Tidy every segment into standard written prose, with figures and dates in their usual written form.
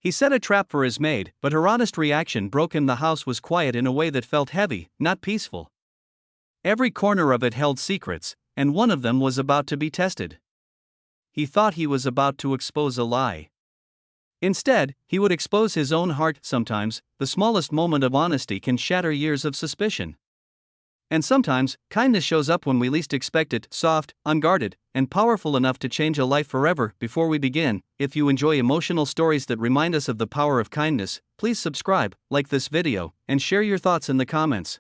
He set a trap for his maid, but her honest reaction broke him. The house was quiet in a way that felt heavy, not peaceful. Every corner of it held secrets, and one of them was about to be tested. He thought he was about to expose a lie. Instead, he would expose his own heart. Sometimes, the smallest moment of honesty can shatter years of suspicion. And sometimes, kindness shows up when we least expect it, soft, unguarded, and powerful enough to change a life forever. Before we begin, if you enjoy emotional stories that remind us of the power of kindness, please subscribe, like this video, and share your thoughts in the comments.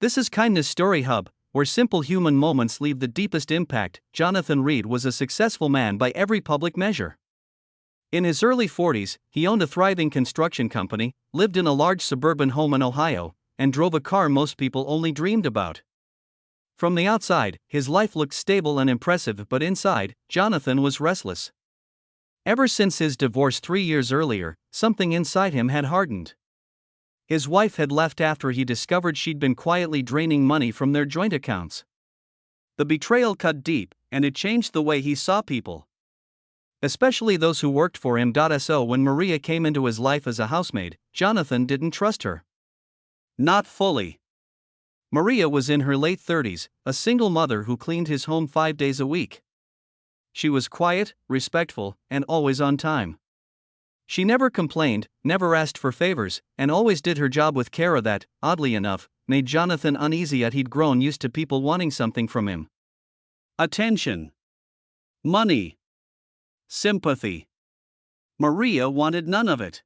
This is Kindness Story Hub, where simple human moments leave the deepest impact. Jonathan Reed was a successful man by every public measure. In his early 40s, he owned a thriving construction company, lived in a large suburban home in Ohio, and drove a car most people only dreamed about. From the outside, his life looked stable and impressive, but inside, Jonathan was restless. Ever since his divorce 3 years earlier, something inside him had hardened. His wife had left after he discovered she'd been quietly draining money from their joint accounts. The betrayal cut deep, and it changed the way he saw people, especially those who worked for him. So when Maria came into his life as a housemaid, Jonathan didn't trust her. Not fully. Maria was in her late 30s, a single mother who cleaned his home 5 days a week. She was quiet, respectful, and always on time. She never complained, never asked for favors, and always did her job with care. That, oddly enough, made Jonathan uneasy. He'd grown used to people wanting something from him. Attention. Money. Sympathy. Maria wanted none of it.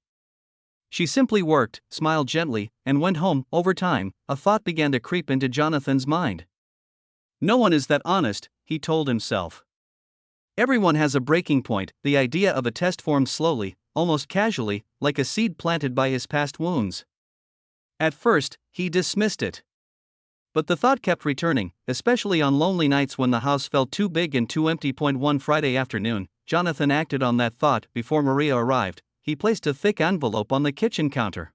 She simply worked, smiled gently, and went home. Over time, a thought began to creep into Jonathan's mind. No one is that honest, he told himself. Everyone has a breaking point. The idea of a test formed slowly, almost casually, like a seed planted by his past wounds. At first, he dismissed it. But the thought kept returning, especially on lonely nights when the house felt too big and too empty. One Friday afternoon, Jonathan acted on that thought. Before Maria arrived, he placed a thick envelope on the kitchen counter.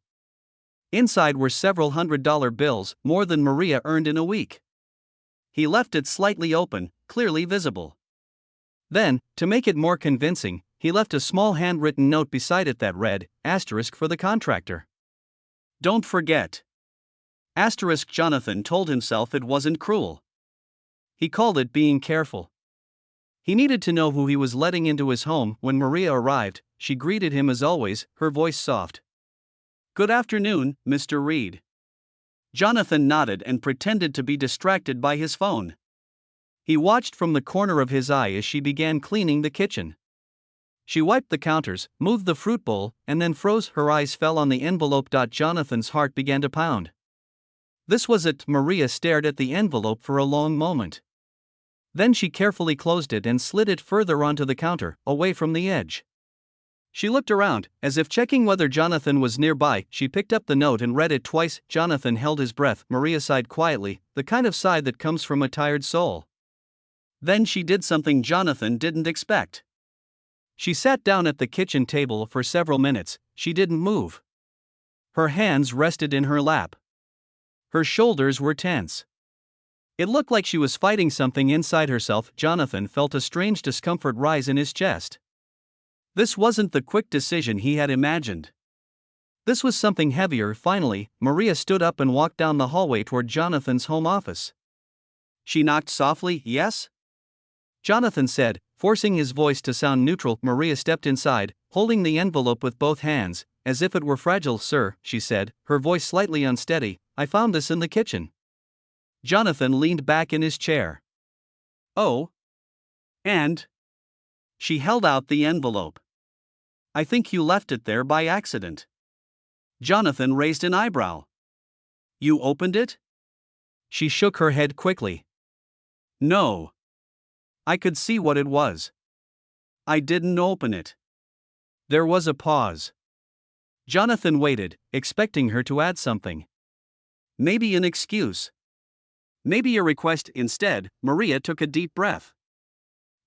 Inside were several $100 bills, more than Maria earned in a week. He left it slightly open, clearly visible. Then, to make it more convincing, he left a small handwritten note beside it that read, * for the contractor. Don't forget. * Jonathan told himself it wasn't cruel. He called it being careful. He needed to know who he was letting into his home. When Maria arrived, she greeted him as always, her voice soft. "Good afternoon, Mr. Reed." Jonathan nodded and pretended to be distracted by his phone. He watched from the corner of his eye as she began cleaning the kitchen. She wiped the counters, moved the fruit bowl, and then froze. Her eyes fell on the envelope. Jonathan's heart began to pound. This was it. Maria stared at the envelope for a long moment. Then she carefully closed it and slid it further onto the counter, away from the edge. She looked around, as if checking whether Jonathan was nearby. She picked up the note and read it twice. Jonathan held his breath. Maria sighed quietly, the kind of sigh that comes from a tired soul. Then she did something Jonathan didn't expect. She sat down at the kitchen table for several minutes. She didn't move. Her hands rested in her lap. Her shoulders were tense. It looked like she was fighting something inside herself. Jonathan felt a strange discomfort rise in his chest. This wasn't the quick decision he had imagined. This was something heavier. Finally, Maria stood up and walked down the hallway toward Jonathan's home office. She knocked softly. "Yes?" Jonathan said, forcing his voice to sound neutral. Maria stepped inside, holding the envelope with both hands, as if it were fragile. "Sir," she said, her voice slightly unsteady, "I found this in the kitchen." Jonathan leaned back in his chair. "Oh? And?" She held out the envelope. "I think you left it there by accident." Jonathan raised an eyebrow. "You opened it?" She shook her head quickly. "No. I could see what it was. I didn't open it." There was a pause. Jonathan waited, expecting her to add something. Maybe an excuse. Maybe a request. Instead, Maria took a deep breath.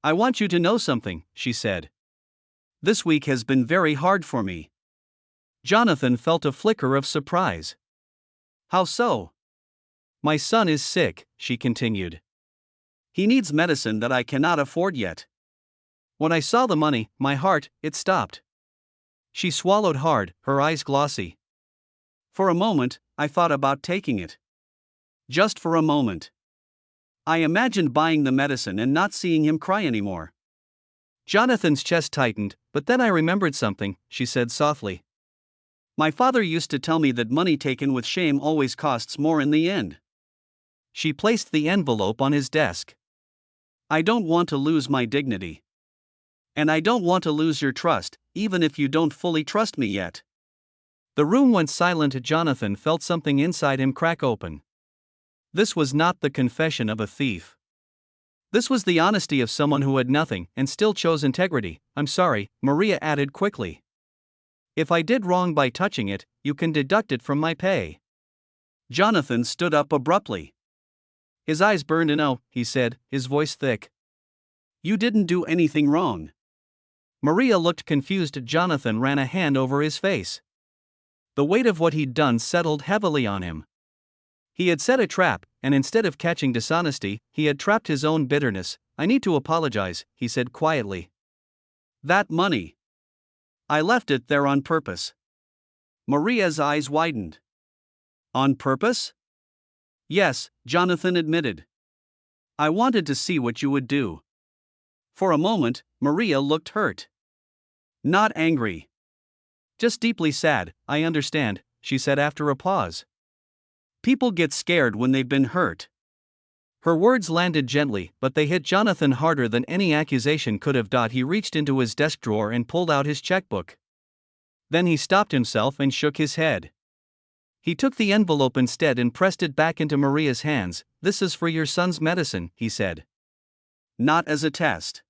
"I want you to know something," she said. "This week has been very hard for me." Jonathan felt a flicker of surprise. "How so?" "My son is sick," she continued. "He needs medicine that I cannot afford yet. When I saw the money, my heart, it stopped." She swallowed hard, her eyes glossy. For a moment, I thought about taking it. Just for a moment. I imagined buying the medicine and not seeing him cry anymore. Jonathan's chest tightened, but then I remembered something, she said softly. My father used to tell me that money taken with shame always costs more in the end. She placed the envelope on his desk. I don't want to lose my dignity. And I don't want to lose your trust, even if you don't fully trust me yet. The room went silent. Jonathan felt something inside him crack open. This was not the confession of a thief. This was the honesty of someone who had nothing and still chose integrity. I'm sorry, Maria added quickly. If I did wrong by touching it, you can deduct it from my pay. Jonathan stood up abruptly. His eyes burned. No, he said, his voice thick. You didn't do anything wrong. Maria looked confused. Jonathan ran a hand over his face. The weight of what he'd done settled heavily on him. He had set a trap, and instead of catching dishonesty, he had trapped his own bitterness. I need to apologize, he said quietly. That money. I left it there on purpose. Maria's eyes widened. On purpose? Yes, Jonathan admitted. I wanted to see what you would do. For a moment, Maria looked hurt. Not angry. Just deeply sad. I understand, she said after a pause. People get scared when they've been hurt. Her words landed gently, but they hit Jonathan harder than any accusation could have. He reached into his desk drawer and pulled out his checkbook. Then he stopped himself and shook his head. He took the envelope instead and pressed it back into Maria's hands. This is for your son's medicine, he said. Not as a test.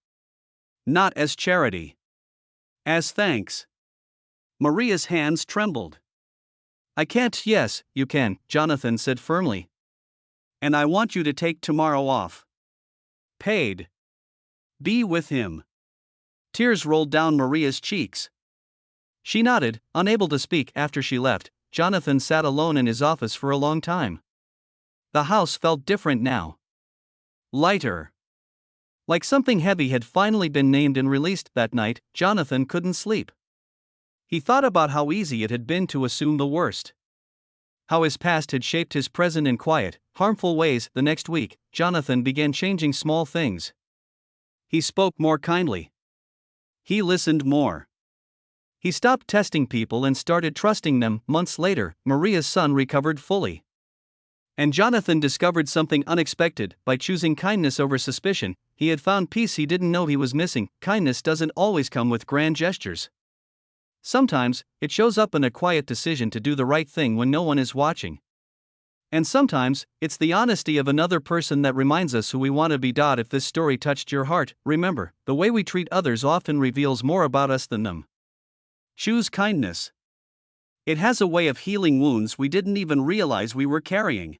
Not as charity. As thanks. Maria's hands trembled. I can't. Yes, you can, Jonathan said firmly. And I want you to take tomorrow off. Paid. Be with him. Tears rolled down Maria's cheeks. She nodded, unable to speak. After she left, Jonathan sat alone in his office for a long time. The house felt different now. Lighter. Like something heavy had finally been named and released. That night, Jonathan couldn't sleep. He thought about how easy it had been to assume the worst. How his past had shaped his present in quiet, harmful ways. The next week, Jonathan began changing small things. He spoke more kindly. He listened more. He stopped testing people and started trusting them. Months later, Maria's son recovered fully. And Jonathan discovered something unexpected. By choosing kindness over suspicion, he had found peace he didn't know he was missing. Kindness doesn't always come with grand gestures. Sometimes, it shows up in a quiet decision to do the right thing when no one is watching. And sometimes, it's the honesty of another person that reminds us who we want to be. If this story touched your heart, remember, the way we treat others often reveals more about us than them. Choose kindness. It has a way of healing wounds we didn't even realize we were carrying.